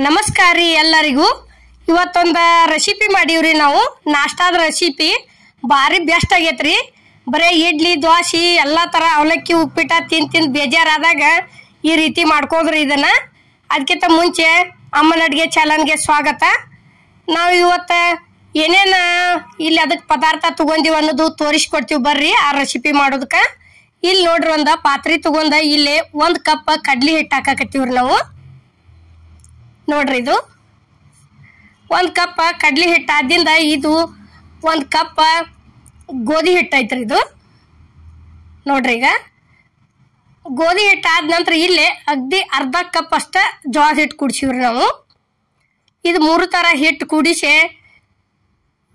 ನಮಸ್ಕಾರ ರೀ ಎಲ್ಲರಿಗೂ. ಇವತ್ತೊಂದು ರೆಸಿಪಿ ಮಾಡೀವ್ರಿ ನಾವು. ನಾಷ್ಟಾದ ರೆಸಿಪಿ ಭಾರಿ ಬೆಸ್ಟ್ ಆಗೈತ್ರಿ. ಬರೀ ಇಡ್ಲಿ ದೋಸೆ ಎಲ್ಲ ಥರ ಅವಲಕ್ಕಿ ಉಪ್ಪಿಟ್ಟು ತಿಂದು ಬೇಜಾರಾದಾಗ ಈ ರೀತಿ ಮಾಡ್ಕೋದ್ರಿ ಇದನ್ನು. ಅದಕ್ಕಿಂತ ಮುಂಚೆ ಅಮ್ಮನ ಅಡುಗೆ ಚಾನಲ್ಗೆ ಸ್ವಾಗತ. ನಾವು ಇವತ್ತು ಏನೇನು ಇಲ್ಲಿ ಅದಕ್ಕೆ ಪದಾರ್ಥ ತೊಗೊಂಡಿವಿ ಅನ್ನೋದು ತೋರಿಸ್ಕೊಡ್ತೀವಿ ಬರ್ರಿ ಆ ರೆಸಿಪಿ ಮಾಡೋದಕ್ಕೆ. ಇಲ್ಲಿ ನೋಡ್ರಿ, ಒಂದು ಪಾತ್ರೆ ತೊಗೊಂಡ ಇಲ್ಲಿ 1 ಕಪ್ ಕಡ್ಲಿ ಹಿಟ್ಟು ಹಾಕಾಕತ್ತೀವ್ರಿ ನಾವು. ನೋಡ್ರಿ, ಇದು 1 ಕಪ್ ಕಡ್ಲಿ ಹಿಟ್ಟು ಆದಿಂದ ಇದು 1 ಕಪ್ ಗೋಧಿ ಹಿಟ್ಟು ಐತ್ರಿ. ಇದು ನೋಡ್ರಿ, ಈಗ ಗೋಧಿ ಹಿಟ್ಟು ಆದ ನಂತರ ಇಲ್ಲೇ ಅಗ್ದಿ ಅರ್ಧ ಕಪ್ ಅಷ್ಟ ಜೋಳದ ಹಿಟ್ಟು ಕುಡಿಸಿವ್ರಿ ನಾವು. ಇದು 3 ಥರ ಹಿಟ್ಟು ಕೂಡಿಸಿ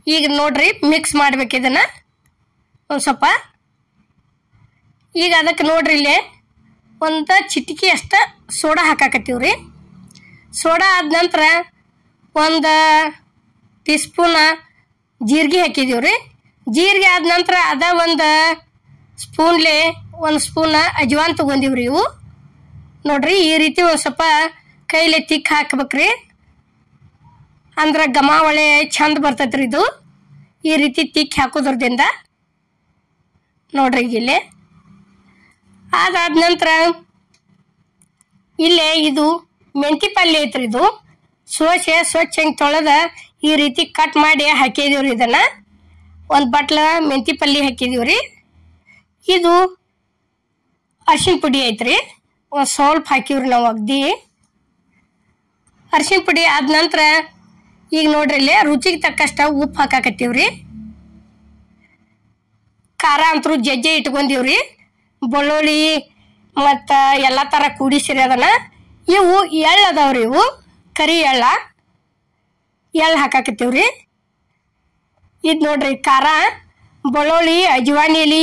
ಈಗ ನೋಡ್ರಿ ಮಿಕ್ಸ್ ಮಾಡ್ಬೇಕು ಇದನ್ನು ಒಂದು ಸ್ವಲ್ಪ. ಈಗ ಅದಕ್ಕೆ ನೋಡ್ರಿ ಇಲ್ಲೇ ಒಂದು ಚಿಟಿಕೆ ಅಷ್ಟ ಸೋಡಾ ಹಾಕಾಕತ್ತೀವ್ರಿ. ಸೋಡಾ ಆದ ನಂತರ 1 ಟೀ ಸ್ಪೂನ್ ಜೀರಿಗೆ ಹಾಕಿದೀವ್ರಿ. ಜೀರಿಗೆ ಆದ ನಂತರ ಅದ 1 ಸ್ಪೂನ್ಲೆ 1 ಸ್ಪೂನ್ ಅಜ್ವಾನ್ ತೊಗೊಂಡಿವ್ರಿ. ಇವು ನೋಡ್ರಿ ಈ ರೀತಿ ಒಂದು ಸ್ವಲ್ಪ ಕೈಲಿ ತಿಕ್ಕಿ ಹಾಕ್ಬೇಕ್ರಿ, ಅಂದ್ರೆ ಘಮ ಒಳ್ಳೆ ಚಂದ ಬರ್ತೈತ್ರಿ. ಇದು ಈ ರೀತಿ ತಿಕ್ಕಿ ಹಾಕೋದ್ರದಿಂದ ನೋಡ್ರಿ ಇಲ್ಲಿ ಅದಾದ ನಂತರ ಇಲ್ಲೇ ಇದು ಮೆಂತಿ ಪಲ್ಯ ಐತ್ರಿ. ಇದು ಸ್ವಚ್ಛ ಹೆಂಗೆ ತೊಳೆದ ಈ ರೀತಿ ಕಟ್ ಮಾಡಿ ಹಾಕಿದೀವ್ರಿ. ಇದನ್ನು 1 ಬಟ್ಲ ಮೆಂತಿ ಪಲ್ಯ ಹಾಕಿದೀವ್ರಿ. ಇದು ಅರಿಶಿನ ಪುಡಿ ಐತ್ರಿ, ಒಂದು ಸ್ವಲ್ಪ ಹಾಕಿವ್ರಿ ನಾವು ಅಗ್ದಿ. ಅರಿಶಿನ ಪುಡಿ ಆದ ನಂತರ ಈಗ ನೋಡ್ರಿ ಇಲ್ಲಿ ರುಚಿಗೆ ತಕ್ಕಷ್ಟ ಉಪ್ಪು ಹಾಕಾಕತ್ತೀವ್ರಿ. ಖಾರ ಅಂತರೂ ಜಜ್ಜೆ ಇಟ್ಕೊಂಡಿವ್ರಿ. ಬೆಳ್ಳುಳ್ಳಿ ಮತ್ತು ಎಲ್ಲ ಥರ ಕೂಡಿಸಿರಿ ಅದನ್ನು. ಇವು ಎಳ್ಳು ಅದಾವ್ರಿ, ಇವು ಕರಿ ಎಳ್ಳು ಹಾಕಾಕತ್ತೀವ್ರಿ. ಇದು ನೋಡ್ರಿ ಖಾರ, ಬೆಳ್ಳುಳ್ಳಿ, ಅಜ್ವಾನ್ ಎಲೆ,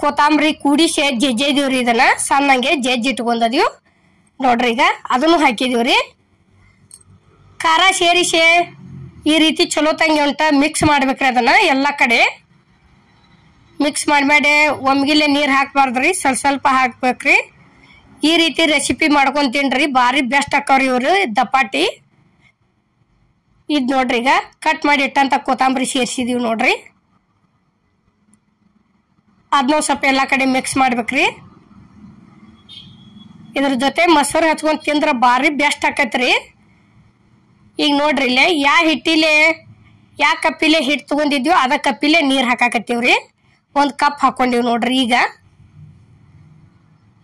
ಕೊತ್ತಂಬರಿ ಕೂಡಿಸಿ ಜಜ್ಜಿದೀವ್ರಿ. ಇದನ್ನು ಸಣ್ಣಂಗೆ ಜಜ್ಜಿ ಇಟ್ಕೊಂಡದೀವಿ ನೋಡ್ರಿ. ಈಗ ಅದನ್ನು ಹಾಕಿದೀವ್ರಿ. ಖಾರ ಸೇರಿಸಿ ಈ ರೀತಿ ಚಲೋ ತಂಗಿ ಉಂಟ ಮಿಕ್ಸ್ ಮಾಡ್ಬೇಕ್ರಿ. ಅದನ್ನು ಎಲ್ಲ ಕಡೆ ಮಿಕ್ಸ್ ಮಾಡಿ ಒಮ್ಗಿಲೆ ನೀರು ಹಾಕ್ಬಾರ್ದ್ರಿ, ಸ್ವಲ್ಪ ಹಾಕ್ಬೇಕ್ರಿ. ಈ ರೀತಿ ರೆಸಿಪಿ ಮಾಡ್ಕೊಂಡು ತಿನ್ರಿ, ಭಾರಿ ಬೆಸ್ಟ್ ಆಕ್ಕವ್ರಿ ಇವರು ದಪಾಟಿ. ಇದು ನೋಡ್ರಿ, ಈಗ ಕಟ್ ಮಾಡಿ ಇಟ್ಟಂತ ಕೊತ್ತಂಬರಿ ಸೇರಿಸಿದೀವಿ ನೋಡ್ರಿ. ಅದನ್ನ ಸ್ವಲ್ಪ ಎಲ್ಲ ಕಡೆ ಮಿಕ್ಸ್ ಮಾಡ್ಬೇಕ್ರಿ. ಇದ್ರ ಜೊತೆ ಮೊಸರು ಹಚ್ಕೊಂಡು ತಿಂದ್ರೆ ಭಾರಿ ಬೆಸ್ಟ್ ಆಕೈತ್ರಿ. ಈಗ ನೋಡ್ರಿ ಇಲ್ಲೇ ಯಾ ಕಪ್ಪಿಲೆ ಹಿಟ್ಟು ತೊಗೊಂಡಿದ್ವಿ ಅದ ಕಪ್ಪಿಲೆ ನೀರು ಹಾಕಾಕತ್ತೀವ್ರಿ. 1 ಕಪ್ ಹಾಕೊಂಡಿವಿ ನೋಡ್ರಿ. ಈಗ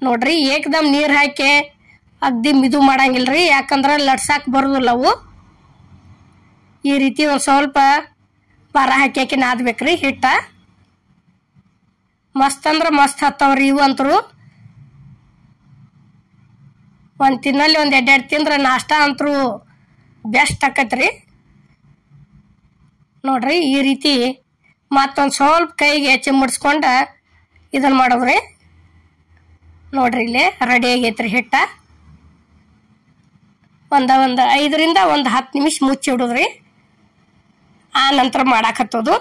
ನೋಡ್ರಿ ಏಕದಮ್ ನೀರು ಹಾಕಿ ಅಗ್ದಿ ಮಿದು ಮಾಡಂಗಿಲ್ರಿ, ಯಾಕಂದ್ರೆ ಲಟ್ಸಾಕ್ ಬರೋದಿಲ್ಲ ಅವು. ಈ ರೀತಿ ಒಂದು ಸ್ವಲ್ಪ ಬರ ಹಾಕಿ ನಾದ್ಬೇಕ್ರಿ ಹಿಟ್ಟ. ಮಸ್ತ್ ಅಂದ್ರೆ ಮಸ್ತ್ ಹತ್ತವ್ರಿ ಇವು ಅಂತರು. ಒಂದು ತಿನ್ನಲ್ಲಿ 1-2 ತಿಂದ್ರೆ ನಾಷ್ಟ ಅಂತರೂ ಬೆಸ್ಟ್ ಆಕತ್ರಿ. ನೋಡ್ರಿ ಈ ರೀತಿ ಮತ್ತೊಂದು ಸ್ವಲ್ಪ ಕೈಗೆ ಚಿಮ್ಮಡಿಸ್ಕೊಂಡು ಇದನ್ನು ಮಾಡೋದ್ರಿ. ನೋಡ್ರಿ ಇಲ್ಲೇ ರೆಡಿ ಆಗೈತ್ರಿ ಹಿಟ್ಟ. ಒಂದು 5ರಿಂದ 10 ನಿಮಿಷ ಮುಚ್ಚಿಡೋದ್ರಿ. ಆ ನಂತರ ಮಾಡಾಕತ್ತೋದು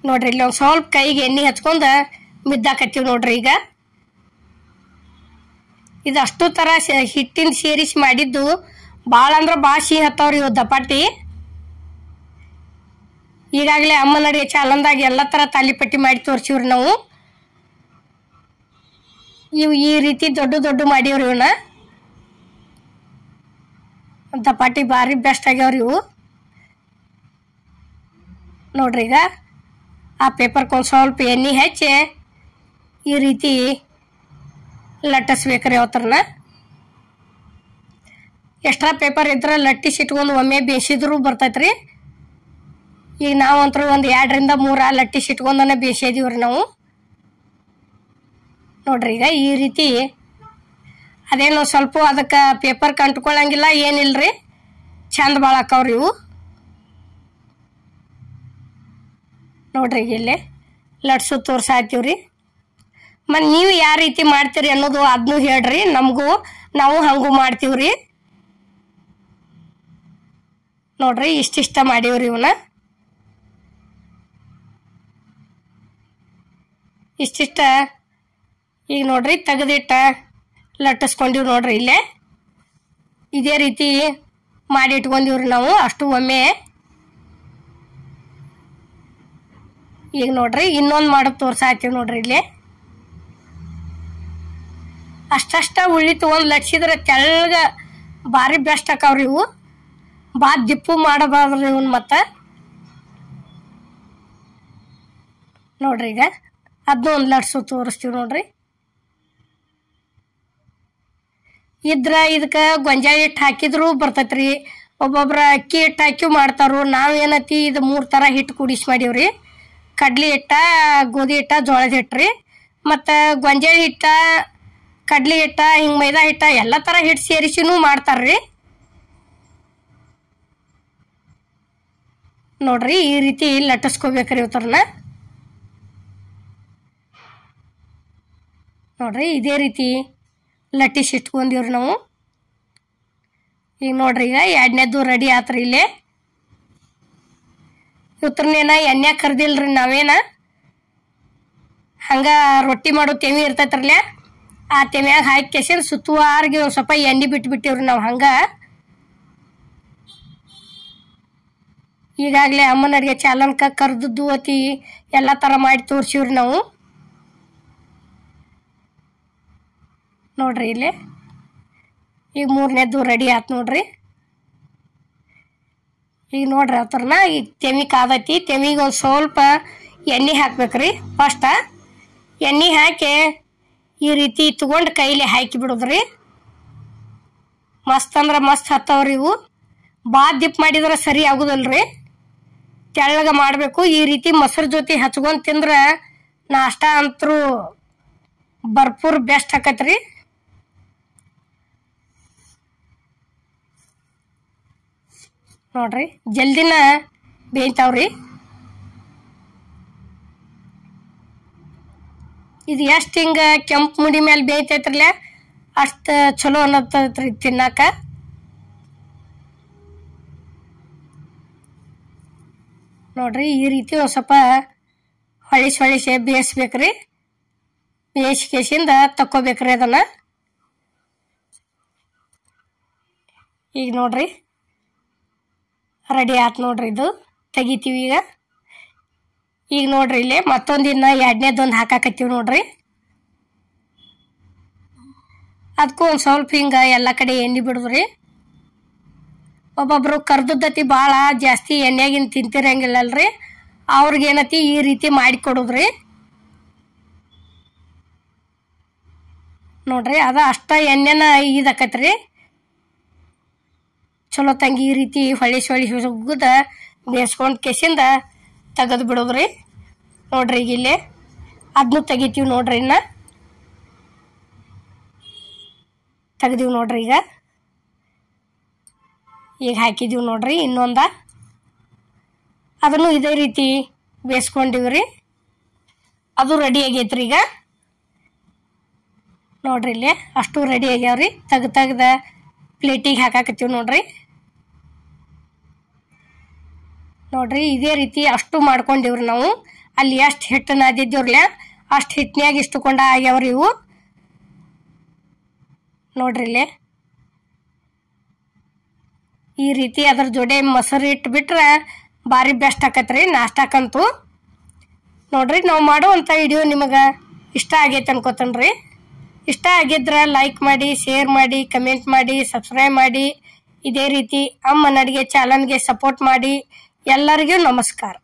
ನೋಡ್ರಿ. ಇಲ್ಲಿ ಒಂದು ಸ್ವಲ್ಪ ಕೈಗೆ ಎಣ್ಣೆ ಹಚ್ಕೊಂಡು ಮಿದ್ದಾಕತ್ತೀವಿ ನೋಡ್ರಿ. ಈಗ ಇದು ಅಷ್ಟು ಥರ ಹಿಟ್ಟಿನ ಸೇರಿಸಿ ಮಾಡಿದ್ದು ಭಾಳ ಅಂದ್ರೆ ಭಾಳ ಸಿಹಿ ಹತ್ತವ್ರಿ ಇವು ದಪಾಟಿ. ಈಗಾಗಲೇ ಅಮ್ಮನ ಅಡುಗೆ ಚಾನಲ್ದಾಗ ಎಲ್ಲ ಥರ ತಾಲಿಪಟ್ಟಿ ಮಾಡಿ ತೋರಿಸಿವ್ರಿ ನಾವು. ಇವು ಈ ರೀತಿ ದೊಡ್ಡ ಮಾಡೀವ್ರಿ. ಇವನ್ನ ದಪಾಟಿ ಭಾರಿ ಬೆಸ್ಟ್ ಆಗ್ಯಾವ್ರಿ ಇವು ನೋಡ್ರಿ. ಈಗ ಆ ಪೇಪರ್ಗೆ ಸ್ವಲ್ಪ ಎಣ್ಣೆ ಹಚ್ಚಿ ಈ ರೀತಿ ಲಟ್ಟಿಸ್ಬೇಕ್ರಿ. ಅವತ್ರನ್ನ ಎಕ್ಸ್ಟ್ರಾ ಪೇಪರ್ ಇದ್ರೆ ಲಟ್ಟಿಸಿ ಇಟ್ಕೊಂಡು ಒಮ್ಮೆ ಬೇಯಿಸಿದ್ರು ಬರ್ತೈತ್ರಿ. ಈಗ ನಾವಂತರೂ 2ರಿಂದ 3 ಲಟ್ಟಿಸಿ ಇಟ್ಕೊಂಡನೆ ಬೇಯಿಸಿದೀವ್ರಿ ನಾವು ನೋಡ್ರಿ. ಈಗ ಈ ರೀತಿ ಅದೇನು ಸ್ವಲ್ಪ ಅದಕ್ಕೆ ಪೇಪರ್ ಕಂಟ್ಕೊಳ್ಳಂಗಿಲ್ಲ ಏನಿಲ್ರಿ, ಚಂದ ಭಾಳ ಆಕ್ಕವ್ರಿ ಇವು ನೋಡ್ರಿ. ಇಲ್ಲಿ ಲಟ್ಸು ತೋರ್ಸಾತೀವ್ರಿ. ಮತ್ತು ನೀವು ಯಾವ ರೀತಿ ಮಾಡ್ತೀರಿ ಅನ್ನೋದು ಅದನ್ನೂ ಹೇಳ್ರಿ ನಾವು ಹಂಗೂ ಮಾಡ್ತೀವ್ರಿ ನೋಡ್ರಿ. ಇಷ್ಟ ಮಾಡೀವ್ರಿ ಇವನ್ನ. ಇಷ್ಟಿಷ್ಟ ಈಗ ನೋಡ್ರಿ ತೆಗೆದಿಟ್ಟ ಲಟ್ಟಿಸ್ಕೊಂಡಿವಿ ನೋಡ್ರಿ. ಇಲ್ಲೇ ಇದೇ ರೀತಿ ಮಾಡಿ ಇಟ್ಕೊಂಡಿವ್ರಿ ನಾವು ಅಷ್ಟು ಒಮ್ಮೆ. ಈಗ ನೋಡ್ರಿ ಇನ್ನೊಂದು ಮಾಡೋದು ತೋರ್ಸಾತೀವಿ ನೋಡ್ರಿ. ಇಲ್ಲಿ ಅಷ್ಟಷ್ಟ ಉಳ್ಳಿ ತೊಗೊಂಡು ಲಟ್ಸಿದ್ರೆ ತೆಳ್ಳಗ ಭಾರಿ ಬೆಸ್ಟ್ ಆಕಾವ್ರಿ ಇವು. ಭಾಳ ದಿಪ್ಪು ಮಾಡಬಾರ್ದ್ರಿ ಇವನ್. ಮತ್ತು ನೋಡ್ರಿ ಈಗ ಅದನ್ನ ಒಂದು ಲಟ್ಸು ತೋರಿಸ್ತೀವಿ ನೋಡ್ರಿ. ಇದ್ರ ಇದಕ್ಕೆ ಗೊಂಜಾಳ ಹಿಟ್ಟು ಹಾಕಿದ್ರು ಬರ್ತೈತ್ರಿ, ಒಬ್ಬೊಬ್ರ ಅಕ್ಕಿ ಹಿಟ್ಟು ಹಾಕಿ ಮಾಡ್ತಾರು. ನಾವು ಏನೈತಿ ಇದು 3 ಥರ ಹಿಟ್ಟು ಕೂಡಿಸಿ ಮಾಡೀವ್ರಿ. ಕಡ್ಲಿ ಹಿಟ್ಟ, ಗೋಧಿ ಹಿಟ್ಟ, ಜೋಳದ ಹಿಟ್ಟು ರೀ. ಮತ್ತು ಗೊಂಜಾಳ ಹಿಟ್ಟ, ಕಡ್ಲಿ ಹಿಟ್ಟ, ಹಿಂಗೆ ಮೈದಾ ಹಿಟ್ಟ ಎಲ್ಲ ಥರ ಹಿಟ್ಟು ಸೇರಿಸಿನೂ ಮಾಡ್ತಾರ್ರಿ. ನೋಡ್ರಿ ಈ ರೀತಿ ಲಟ್ಟಿಸ್ಕೋಬೇಕ್ರಿ ಇವತ್ತರನ್ನ. ನೋಡ್ರಿ ಇದೇ ರೀತಿ ಲಟ್ಟಿಸಿ ಇಟ್ಕೊಂಡಿವ್ರಿ ನಾವು. ಈಗ ನೋಡ್ರಿ ಈಗ 2ನೇದು ರೆಡಿ ಆತ್ರಿ. ಇಲ್ಲೇ ಇವತ್ತರನೇನ ಎಣ್ಣೆ ಕರ್ದಿಲ್ರಿ ನಾವೇನ. ಹಂಗ ರೊಟ್ಟಿ ಮಾಡೋ ತೆಮಿ ಇರ್ತೈತ್ರಲ್ಲ, ಆ ತೆಮ್ಯಾಗ ಹಾಕಿ ಕೆಸಿನ ಸುತ್ತುವಾರಿಗೆ ಒಂದು ಸ್ವಲ್ಪ ಎಣ್ಣೆ ಬಿಟ್ಬಿಟ್ಟಿವ್ರಿ ನಾವು. ಹಂಗ ಈಗಾಗಲೇ ಅಮ್ಮನವ್ರಿಗೆ ಚಾಲನ್ಕ ಕರ್ದದ್ದು ಅತಿ ಎಲ್ಲ ಥರ ಮಾಡಿ ತೋರಿಸಿವ್ರಿ ನಾವು. ನೋಡ್ರಿ ಇಲ್ಲಿ ಈಗ 3ನೇದು ರೆಡಿ ಆಯ್ತು ನೋಡ್ರಿ. ಈಗ ನೋಡ್ರಿ ಆ ಥರನ ಈಗ ತೆಮಿ ಕಾದೈತಿ. ತೆಮಿಗೆ ಒಂದು ಸ್ವಲ್ಪ ಎಣ್ಣೆ ಹಾಕ್ಬೇಕ್ರಿ. ಫಸ್ಟ ಎಣ್ಣೆ ಹಾಕಿ ಈ ರೀತಿ ತಗೊಂಡು ಕೈಲಿ ಹಾಕಿ ಬಿಡೋದ್ರಿ. ಮಸ್ತ್ ಅಂದ್ರೆ ಮಸ್ತ್ ಹತ್ತವ್ರಿ ಇವು. ಭಾಳ ದಿಪ್ ಮಾಡಿದ್ರೆ ಸರಿ ಆಗೋದಲ್ರಿ, ತೆಳ್ಳಗ ಮಾಡಬೇಕು. ಈ ರೀತಿ ಮೊಸರು ಜೊತೆ ಹಚ್ಕೊಂಡು ತಿಂದ್ರೆ ನಾಷ್ಟ ಅಂತರೂ ಭರ್ಪೂರ್ ಬೆಸ್ಟ್ ಆಕತ್ರಿ. ನೋಡ್ರಿ ಜಲ್ದಿನ ಬೇಯ್ತಾವ್ರಿ. ಇದು ಎಷ್ಟು ಹಿಂಗೆ ಕೆಂಪು ಮುಡಿ ಮೇಲೆ ಬೇಯ್ತೈತ್ರಲ್ಲ ಅಷ್ಟು ಚಲೋ ಅನ್ನತ್ತೈತ್ರಿ ತಿನ್ನಾಕ. ನೋಡ್ರಿ ಈ ರೀತಿ ಒಂದು ಸ್ವಲ್ಪ ಹೊಳಿಸಿ ಬೇಯಿಸ್ಬೇಕ್ರಿ. ಬೇಯಿಸಿಕೆಸಿಂದ ತಕ್ಕೋಬೇಕ್ರಿ ಅದನ್ನು. ಈಗ ನೋಡ್ರಿ ರೆಡಿ ಆಯ್ತು ನೋಡ್ರಿ. ಇದು ತೆಗಿತೀವಿ ಈಗ. ಈಗ ನೋಡ್ರಿ ಇಲ್ಲಿ ಮತ್ತೊಂದಿನ್ನ 2ನೇದೊಂದು ಹಾಕಾಕತ್ತೀವಿ ನೋಡ್ರಿ. ಅದಕ್ಕೂ ಒಂದು ಸ್ವಲ್ಪ ಹಿಂಗೆ ಎಲ್ಲ ಕಡೆ ಎಣ್ಣೆ ಬಿಡುದ್ರಿ. ಒಬ್ಬೊಬ್ರು ಕರ್ದದ್ದತಿ ಭಾಳ ಜಾಸ್ತಿ ಎಣ್ಣೆಗಿನ ತಿಂತಿರಂಗಿಲ್ಲಲ್ರಿ, ಅವ್ರಿಗೇನತಿ ಈ ರೀತಿ ಮಾಡಿಕೊಡುದ್ರಿ. ನೋಡ್ರಿ ಅದ ಅಷ್ಟ ಎಣ್ಣೆನ ಇದಾಕತ್ರಿ. ಚಲೋ ತಂಗಿ ಈ ರೀತಿ ಹೊಳಿಸಿ ಉಗ್ಗದ ಬೇಯಿಸ್ಕೊಂಡು ಕೆಸಿಂದ ತೆಗೆದು ಬಿಡೋದ್ರಿ. ನೋಡ್ರಿ ಈಗ ಇಲ್ಲಿ ಅದನ್ನು ತೆಗಿತೀವಿ ನೋಡ್ರಿ. ಇನ್ನ ತೆಗ್ದೀವಿ ನೋಡ್ರಿ. ಈಗ ಹಾಕಿದೀವಿ ನೋಡ್ರಿ ಇನ್ನೊಂದ. ಅದನ್ನು ಇದೇ ರೀತಿ ಬೇಯಿಸ್ಕೊಂಡಿವ್ರಿ. ಅದು ರೆಡಿ ಆಗೈತ್ರಿ. ಈಗ ನೋಡ್ರಿ ಇಲ್ಲಿ ಅಷ್ಟು ರೆಡಿ ಆಗ್ಯಾವ್ರಿ. ತೆಗ್ದ ಪ್ಲೇಟಿಗೆ ಹಾಕಾಕತ್ತೀವಿ ನೋಡ್ರಿ. ನೋಡ್ರಿ ಇದೇ ರೀತಿ ಅಷ್ಟು ಮಾಡ್ಕೊಂಡಿವ್ರಿ ನಾವು. ಅಲ್ಲಿ ಎಷ್ಟು ಹಿಟ್ಟು ನಾದಿದ್ದೀವ್ರಲ್ಲ ಅಷ್ಟು ಹಿಟ್ಟಿನಾಗ ಇಷ್ಟು ಕೊಂಡ ಆಗ್ಯಾವ್ರಿ ಇವು. ನೋಡ್ರಿ ಇಲ್ಲಿ ಈ ರೀತಿ ಅದ್ರ ಜೋಡಿ ಮೊಸರು ಇಟ್ಟು ಬಿಟ್ರೆ ಭಾರಿ ಬೆಸ್ಟ್ ಆಕತ್ರಿ ನಾಷ್ಟಾಕಂತೂ. ನೋಡ್ರಿ ನಾವು ಮಾಡುವಂಥ ವಿಡಿಯೋ ನಿಮಗೆ ಇಷ್ಟ ಆಗೈತೆ ಅನ್ಕೋತನ್ರಿ. ಇಷ್ಟ ಆಗಿದ್ರೆ ಲೈಕ್ ಮಾಡಿ, ಶೇರ್ ಮಾಡಿ, ಕಮೆಂಟ್ ಮಾಡಿ, ಸಬ್ಸ್ಕ್ರೈಬ್ ಮಾಡಿ. ಇದೇ ರೀತಿ ಅಮ್ಮನ ಅಡುಗೆ ಚಾನಲ್ಗೆ ಸಪೋರ್ಟ್ ಮಾಡಿ. ಎಲ್ಲರಿಗೂ ನಮಸ್ಕಾರ.